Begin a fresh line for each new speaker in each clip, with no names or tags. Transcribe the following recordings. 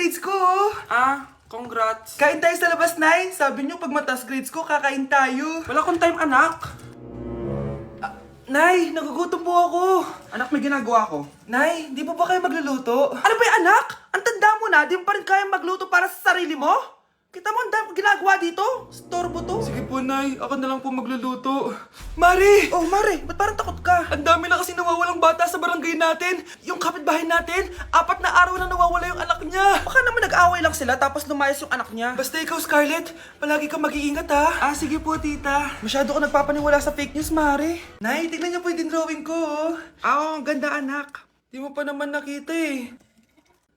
grades ko, oh.
Congrats.
Kain tayo sa labas, Nay. Sabi niyo, pag mataas grades ko, kakain tayo.
Wala akong time, anak.
Nay, nagugutom po ako.
Anak, may ginagawa ko.
Nay, di po ba kayo magluluto?
Ano ba yung anak? Ang tanda mo na, di mo pa rin kaya magluto para sa sarili mo? Kita mo ang dami kong ginagawa dito? Storbo to.
Sige po, Nay. Ako na lang po magluluto. Mari!
Oh, Mare, ba't parang takot ka?
Ang dami na kasi nawawalang bata sa barangay natin. Yung kapitbahay natin, 4 na araw na nawawala yung anak niya.
Baka naman nag-away lang sila tapos lumayas yung anak niya.
Basta ikaw, Scarlett, palagi kang mag-iingat, ha?
Sige po, tita.
Masyado ka nagpapaniwala sa fake news, Mari. Nay, tignan niyo po yung drawing ko, oh.
Ang ganda, anak.
Di mo pa naman nakita, eh.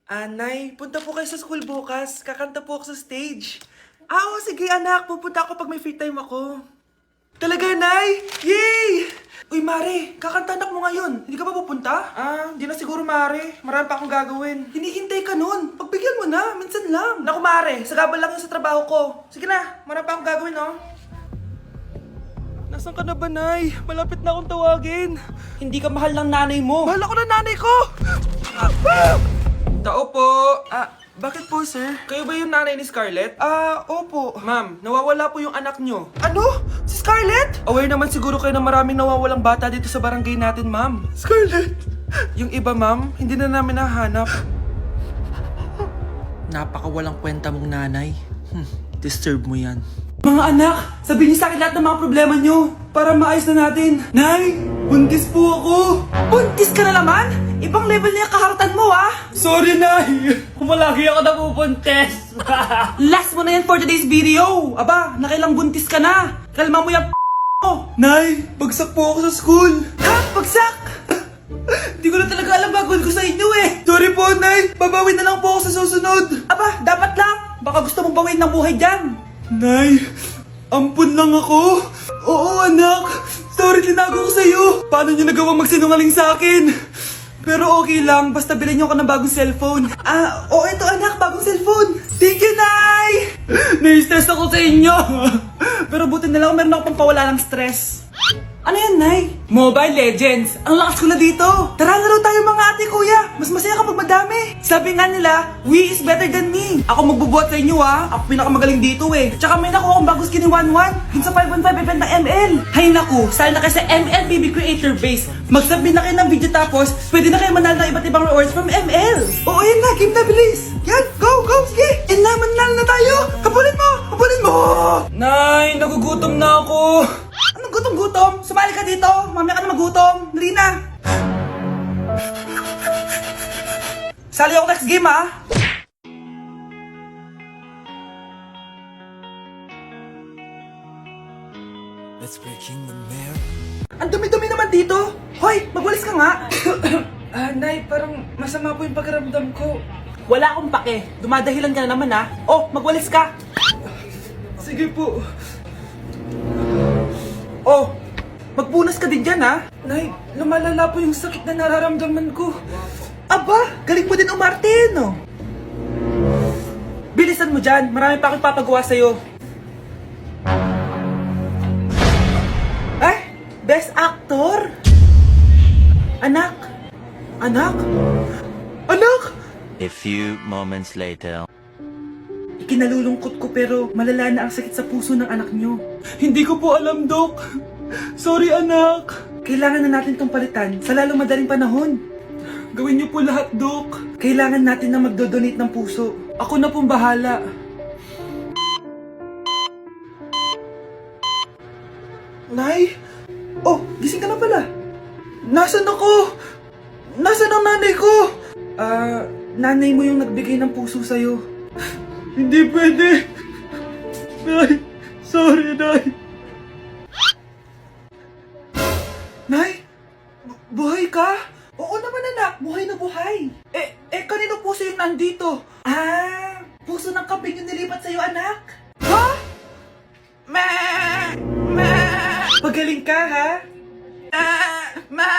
Nay, punta po kayo sa school bukas. Kakanta po ako sa stage.
Sige, anak. Pupunta ako pag may free time ako.
Talaga, Nay? Yay!
Uy, Mare, kakanta anak mo ngayon. Hindi ka ba pupunta?
Hindi na siguro, Mare. Marami pa akong gagawin.
Hinihintay ka nun. Pagbigyan mo na, minsan lang.
Naku, Mare, sagabal lang yun sa trabaho ko. Sige na, marami pa akong gagawin, no? Nasaan ka na ba, Nay? Malapit na akong tawagin.
Hindi ka mahal ng nanay mo.
Mahal ako ng nanay ko! Tao po! Bakit po, sir?
Kayo ba yung nanay ni Scarlett?
Opo.
Ma'am, nawawala po yung anak nyo.
Ano? Si Scarlett?
Aware naman siguro kayo na maraming nawawalang bata dito sa barangay natin, ma'am.
Scarlett!
Yung iba, ma'am, hindi na namin nahanap. Napakawalang kwenta mong nanay. Disturb mo yan. Mga anak, sabihin niyo sa akin lahat ng mga problema niyo para maayos na natin.
Nay! Buntis po ako!
Buntis ka na naman? Ibang level na yung kaharatan mo,
Sorry, Nay! Kumalagi ako nabubuntis!
Last mo na yan for today's video. Aba, nakailang buntis ka na. Kalma mo yung mo.
Nay! Bagsak po ako sa school!
Ha? Bagsak? Hindi ko na talaga alam bagol ko sa inyo
Sorry po, Nay! Babawi na lang po ako sa susunod!
Aba, dapat lang. Baka gusto mong bawiin ng buhay dyan.
Nay! Ampun lang ako! Oo, anak! Sorry, tinago ko sa'yo! Paano niyo nagawang magsinungaling sa akin? Pero okay lang, basta bilhin niyo ako ng bagong cellphone.
Ito anak, bagong cellphone.
Thank you, Nay! Nai-stress ako sa inyo!
Pero buti na lang meron ako pang pawala ng stress. Ano yan, Nay?
Mobile Legends! Ang lakas ko na dito!
Tara, laro tayo mga ate kuya. Mas masaya kapag madami. Sabi nga nila, we is better than me. Ako magbubuhat sa inyo Ako pinakamagaling dito Tsaka may nakuha akong bagong skin ni 1-1. Dun sa 515 event ng ML. Hay naku, sali na kayo sa ML BB Creator Base. Mag-submit na kayo ng video tapos pwede na kayo manalo ng iba't ibang rewards from ML. Oo, yan na. Game na, bilis. Yan, go, go, sige. And naman na tayo. Kapulin mo, kapulin mo.
Nay, nagugutom na ako!
Anong gutom-gutom? Sumali ka dito. Mamaya ka na magutom. Dali na. Sali ako next game,
Let's breaking the mirror.
Ang dumi-dumi naman dito. Hoy, magwalis ka nga.
Nay, parang masama po yung pakiramdam ko.
Wala akong pake. Dumadahilan ka na naman, Oh, magwalis ka.
Sige po.
Oh, magpunas ka din dyan,
Nay, lumalala po yung sakit na nararamdaman ko.
Aba, galing mo din umarte, no? Bilisan mo dyan. Marami pa akong papagawa sa'yo. Ay, best actor? Anak? Anak? Anak?
A few moments later.
Ikinalulungkot ko pero malala na ang sakit sa puso ng anak nyo.
Hindi ko po alam, Dok. Sorry, anak.
Kailangan na natin tong palitan sa lalong madaling panahon.
Gawin niyo po lahat, Dok.
Kailangan natin na magdodonate ng puso.
Ako na pong bahala.
Nay? Oh, gising ka na pala.
Nasaan ako? Nasaan ang nanay ko?
Nanay mo yung nagbigay ng puso sa'yo.
Hindi pwede. Nay, sorry, Nay.
Nay? Buhay ka? Oo naman anak, buhay na buhay. Kanino puso yung nandito? Puso ng kambing yung nilipat sa'yo anak. Ha? Ma! Pagaling ka ha? Ma!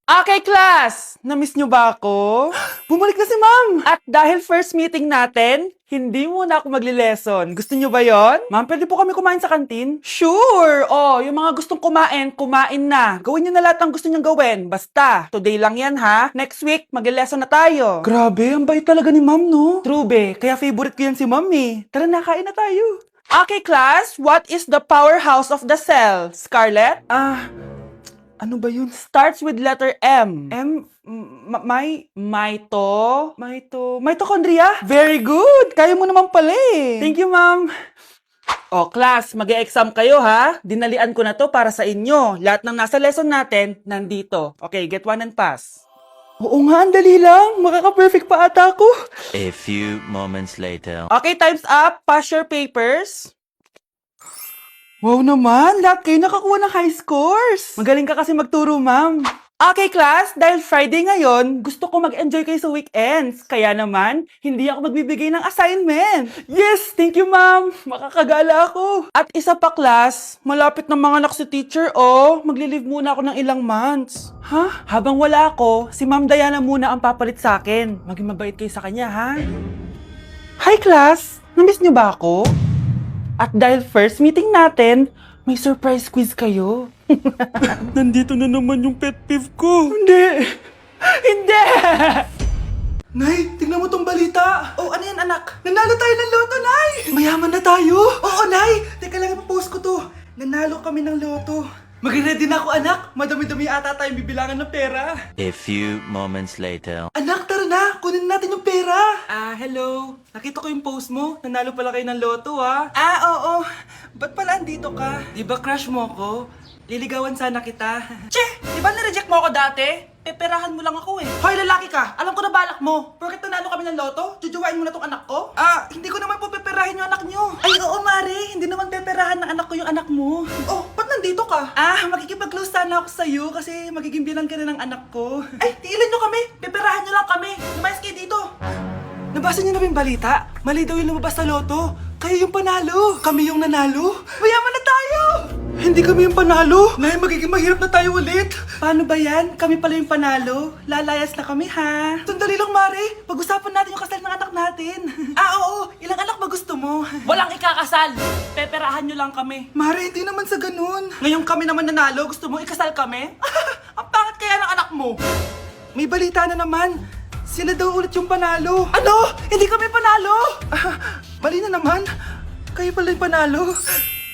Okay, class! Na-miss nyo ba ako? Bumalik na si ma'am! At dahil first meeting natin, hindi muna ako magli-lesson. Gusto nyo ba yon? Ma'am, pwede po kami kumain sa kantin? Sure! Oh, yung mga gustong kumain, kumain na. Gawin nyo na lahat ng gusto nyong gawin. Basta, today lang yan ha. Next week, magli-lesson na tayo. Grabe, ang bait talaga ni ma'am, no? True, be. Kaya favorite ko yan si ma'am eh. Tara na, kain na tayo. Okay, class. What is the powerhouse of the cell? Scarlett? Ano ba yun? Starts with letter M. Mitochondria? Very good! Kaya mo naman pala eh. Thank you, ma'am. O, class, mag-e-exam kayo ha. Dinalian ko na to para sa inyo. Lahat ng nasa lesson natin, nandito. Okay, get one and pass. Oo nga, ang dali lang. Makaka-perfect pa ata ako.
A few moments later.
Okay, time's up. Pass your papers. Wow naman, lahat kayo nakakuha ng high scores. Magaling ka kasi magturo, ma'am. Okay, class, dahil Friday ngayon, gusto ko mag-enjoy kayo sa weekends. Kaya naman, hindi ako magbibigay ng assignment. Yes, thank you, ma'am. Makakagala ako. At isa pa, class, malapit na mga anak si teacher, oh. Magli-leave muna ako ng ilang months. Ha? Habang wala ako, si Ma'am Diana muna ang papalit sa akin. Maging mabait kayo sa kanya, ha? Hi, class. Namiss niyo ba ako? At dahil first meeting natin, may surprise quiz kayo. Nandito na naman yung pet peeve ko. Hindi! Hindi! Nay, tingnan mo tong balita. Oh, ano yan, anak? Nanalo tayo ng loto, Nay! Mayaman na tayo? Oo, Nay! Teka lang, ipapost ko to. Nanalo kami ng loto. Mag-ready na ako, anak. Madami-dami ata tayong bibilangan ng pera.
A few moments later.
Anak, tara na! Kunin natin yung pera! Hello. Nakita ko yung post mo. Nanalo pala kayo ng loto, ah. Oo. Ba't pala andito ka? Di ba crush mo ko? Liligawan sana kita. Che! Di ba nireject mo ako dati? Peperahan mo lang ako eh. Hoy, lalaki ka! Alam ko na balak mo. Porket nanalo kami ng loto, jujuwain mo na tong anak ko? Hindi ko naman po peperahin yung anak nyo. Ay, oo, Mari. Hindi naman peperahan ng anak ko yung anak mo. Oh, ba't nandito ka? Makikipag-close sana ako sa'yo kasi magiging bilang ka na ng anak ko. Ay, tiilan nyo kami. Peperahan nyo lang kami. Lumayas kayo dito. Nabasa niyo na ba yung balita? Mali daw yung lumabas sa loto. Kayo yung panalo. Kami yung nanalo. Mayaman na tayo! Hindi kami yung panalo. Nay, magiging mahirap na tayo ulit. Paano ba yan? Kami pala yung panalo. Lalayas na kami, ha? Sandali lang, Mari. Pag-usapan natin yung kasal ng anak natin. Oo. Ilang anak ba gusto mo? Walang ikakasal. Peperahan nyo lang kami. Mari, hindi naman sa ganun. Ngayong kami naman nanalo, gusto mo ikasal kami? Ang pangit kaya ng anak mo. May balita na naman. Sila daw ulit yung panalo. Ano? Hindi kami panalo! Mali na naman. Kayo pala yung panalo.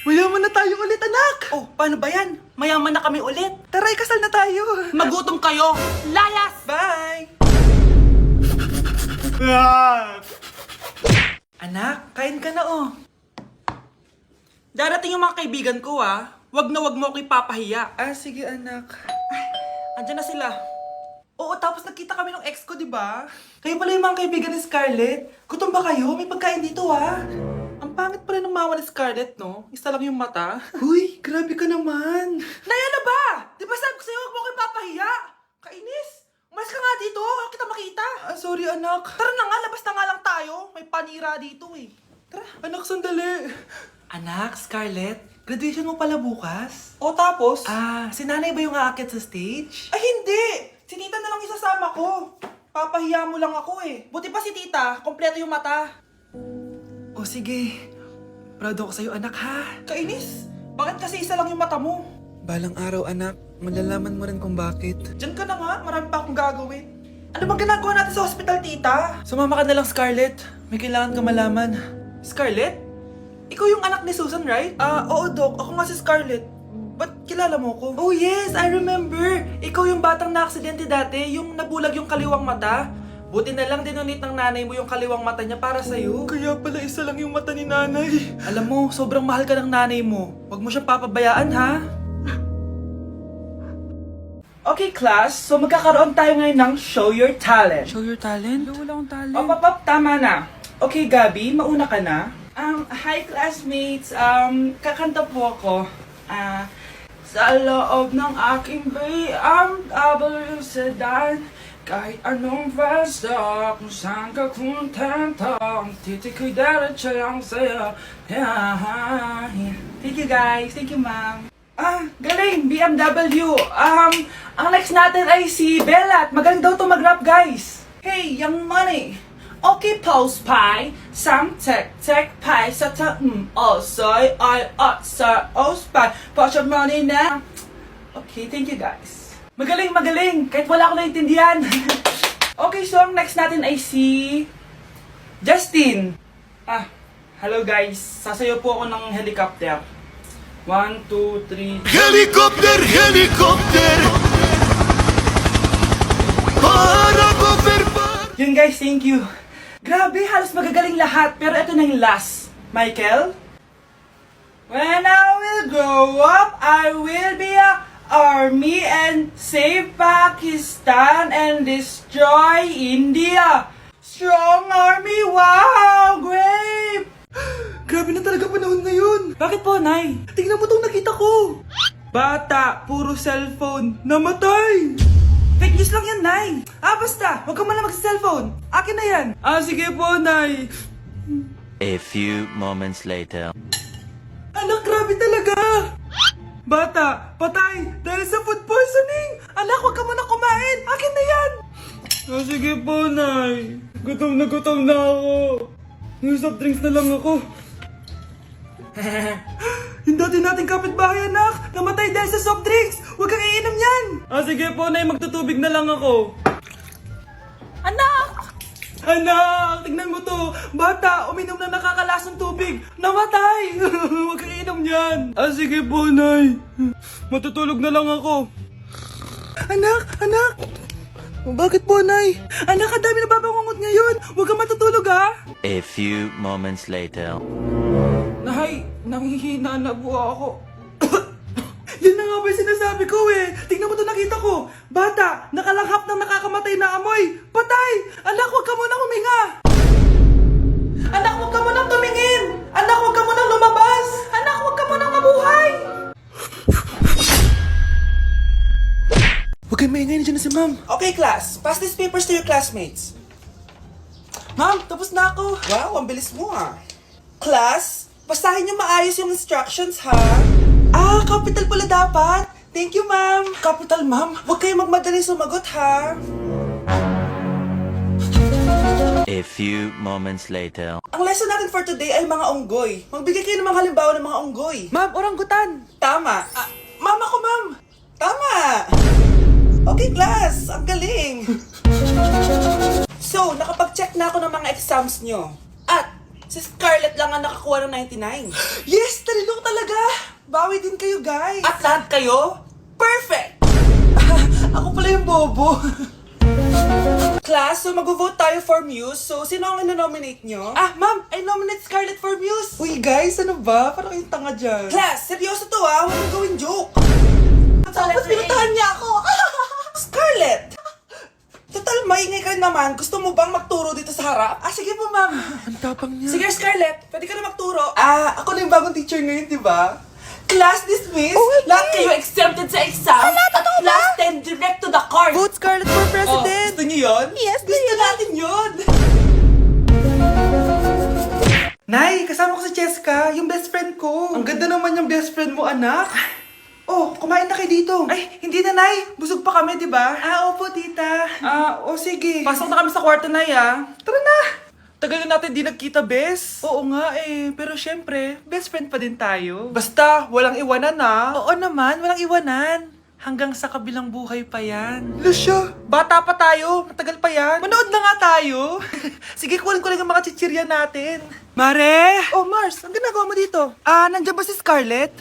Mayaman na tayo ulit, anak! Oh, paano ba yan? Mayaman na kami ulit. Tara, ikasal na tayo. Magutom kayo. Layas! Bye! Anak, kain ka na oh. Darating yung mga kaibigan ko ah. Wag na wag mo ako ipapahiya. Sige anak. Andyan na sila. Oo, tapos nakita kami ng ex ko, di ba? Kayo pala yung mga kaibigan ni Scarlett. Gutom ba kayo? May pagkain dito, ha? Ang pangit pala ng mama ni Scarlett, no? Isa lang yung mata. Uy, grabe ka naman. Naya na ba? Di ba sabi ko sa'yo, huwag mo ko ipapahiya? Kainis. Umalis ka nga dito. Huwag kita makita. Sorry, anak. Tara na nga, labas na nga lang tayo. May panira dito, eh. Tara. Anak, sandali. Anak, Scarlett, graduation mo pala bukas? O tapos? Si nanay ba yung aakyat sa stage? Ay, hindi! Si tita na lang isasama ko. Papahiya mo lang ako eh. Buti pa si tita, kompleto yung mata. O sige, proud ako sa'yo anak ha. Kainis, bakit kasi isa lang yung mata mo? Balang araw anak, malalaman mo rin kung bakit. Diyan ka na nga, marami pa akong gagawin. Ano bang ginagawa natin sa hospital tita? Sumama ka na lang Scarlett, may kailangan ka malaman. Scarlett? Ikaw yung anak ni Susan, right? Oo Doc, ako nga si Scarlett. Ba't kilala mo ko? Oh yes, I remember! Ikaw yung batang na-aksidente dati, yung nabulag yung kaliwang mata. Buti na lang dinonate ng nanay mo yung kaliwang mata niya para sa'yo. Kaya pala isa lang yung mata ni nanay. Alam mo, sobrang mahal ka ng nanay mo. Huwag mo siyang papabayaan, ha? Okay, class. So, magkakaroon tayo ngayon ng Show Your Talent. Show Your Talent? Wala akong talent. Pop, tama na. Okay, Gabi, mauna ka na. Hi, classmates. Kakanta po ako. Sa loob ng aking BMW sedan, kahit anong basta, kung saan ka kontento, ang titik ko'y diretso lang sa'yo. Thank you guys, thank you ma'am. Galing, BMW. Ang next natin ay si Bella at magaling daw to mag-rap, guys. Hey, young money. Okay, post pie. Some tech pie. Sa soy, I sa pie. Put your money na. Okay, thank you, guys. Magaling, magaling. Kahit wala ko naintindihan. Okay, so ang next natin ay si Justin. Hello guys. Sasayaw po ako ng helicopter. 1, 2, 3.
Helicopter, helicopter. Para
Yun guys, thank you. Grabe, halos magagaling lahat. Pero ito na yung last. Michael? When I will grow up, I will be a army and save Pakistan and destroy India. Strong army, wow, great!
Grabe na talaga panahon ngayon.
Bakit po, Nay?
Tingnan mo tong nakita ko. Bata, puro cellphone, namatay.
Fake news lang yan, Nay. Basta, huwag ka man lang mag-cellphone. Akin na yan.
Sige po, Nay.
A few moments later.
Anak, grabe talaga. Bata, patay dahil sa food poisoning.
Anak, huwag ka muna kumain. Akin na yan.
Sige po, Nay. Gutom na ako. Yung soft drinks na lang ako. Yung dati nating kapitbahay, anak, namatay dahil sa soft drinks. Huwag kang iinom yan. Sige po, Nay, magtutubig na lang ako.
Anak!
Anak, tignan mo to. Bata, uminom na nakakalasang tubig. Namatay. Huwag kang iinom yan. Sige po, Nay. Matutulog na lang ako. Anak. Bakit po, Nay? Anak, ang dami na babangungot ngayon. Huwag kang matutulog, ha?
A few moments later.
Nay, nanghihina na po ako. Yan na nga ba yung sinasabi ko eh. Tingnan mo to, nakita ko. Bata, nakalanghap ng nakakamatay na amoy. Patay! Anak, huwag ka munang huminga.
Anak, huwag ka munang tumingin. Anak, huwag ka munang lumabas. Anak, huwag ka munang mabuhay.
Huwag kayo maingay, nandiyan na si Ma'am.
Okay, class. Pass these papers to your classmates. Ma'am, tapos na ako. Wow, ang bilis mo Class, basahin niyo maayos yung instructions, ha? Capital pala dapat. Thank you, ma'am. Capital, ma'am. Huwag kayo magmadali sumagot, ha?
A few moments later.
Ang lesson natin for today ay mga unggoy. Magbigay kayo ng mga halimbawa ng mga unggoy.
Ma'am, oranggutan.
Tama. Ma'am ako, ma'am. Tama. Okay, class. Ang galing. So, nakapag-check na ako ng mga exams nyo. At, si Scarlett lang ang nakakuha ng 99. Yes! Talino talaga! Bawi din kayo, guys. At lahat kayo? Perfect! Ako pala yung bobo. Class, so mag-vote tayo for Muse. So, sino ang ino-nominate nyo? Ma'am, I nominate Scarlett for Muse. Uy, guys, ano ba? Parang yung tanga dyan. Class, seryoso to Huwag mong gawin joke. Tapos pinuntahan niya ako. Scarlett! Total, maingay ka naman. Gusto mo bang magturo dito sa harap? Sige po, ma'am.
Ang tapang niya.
Sige, Scarlett. Pwede ka na magturo. Ako na yung bagong teacher ngayon, di ba? Class dismissed. Lahat kayo exempted sa exam. At class 10 direct to the court.
Vote Scarlett for president.
Gusto niyo yun? Yes, gusto natin yun. Nay, kasama ko si Cheska, yung best friend ko. Ang ganda naman yung best friend mo, anak. Kumain na kayo dito. Ay, hindi na, Nay. Busog pa kami, di ba? Opo, tita. Sige. Pasok na kami sa kwarto, Nay, Tara na. Tagal na natin di nagkita, bes. Oo nga pero syempre, best friend pa din tayo. Basta, walang iwanan Oo naman, walang iwanan. Hanggang sa kabilang buhay pa yan. Lusya, bata pa tayo, matagal pa yan. Manood na nga tayo. Sige, kunin ko lang ang mga chichirya natin. Mare! Mars, ang ginagawa mo dito? Nandiyan ba si Scarlett?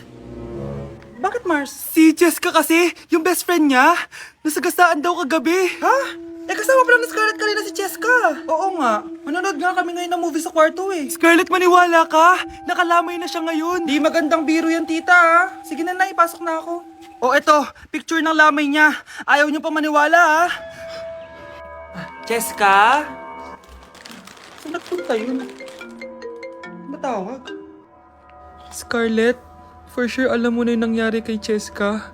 Bakit, Mars? Si Jessica kasi, yung best friend niya, nasagasaan daw kagabi. Ha? Kasama pala ni Scarlett kanina si Jessica. Oo nga. Manonood nga kami ngayon ng movie sa kwarto Scarlett, maniwala ka. Nakalamay na siya ngayon. Di magandang biro yan, tita Sige na, ipasok na ako. Eto, picture ng lamay niya. Ayaw niyo pa maniwala, Jessica? Saan nagpunta yun? Matawag? Scarlett, for sure alam mo na yung nangyari kay Jessica.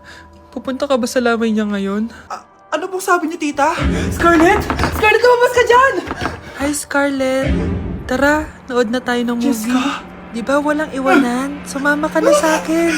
Pupunta ka ba sa lamay niya ngayon? Ano pong sabi niyo, tita? Scarlett! Scarlett, lumabas ka dyan!
Hi, Scarlett. Tara, nood na tayo ng movie.
Jessica?
Di ba walang iwanan? Sumama ka na sa akin.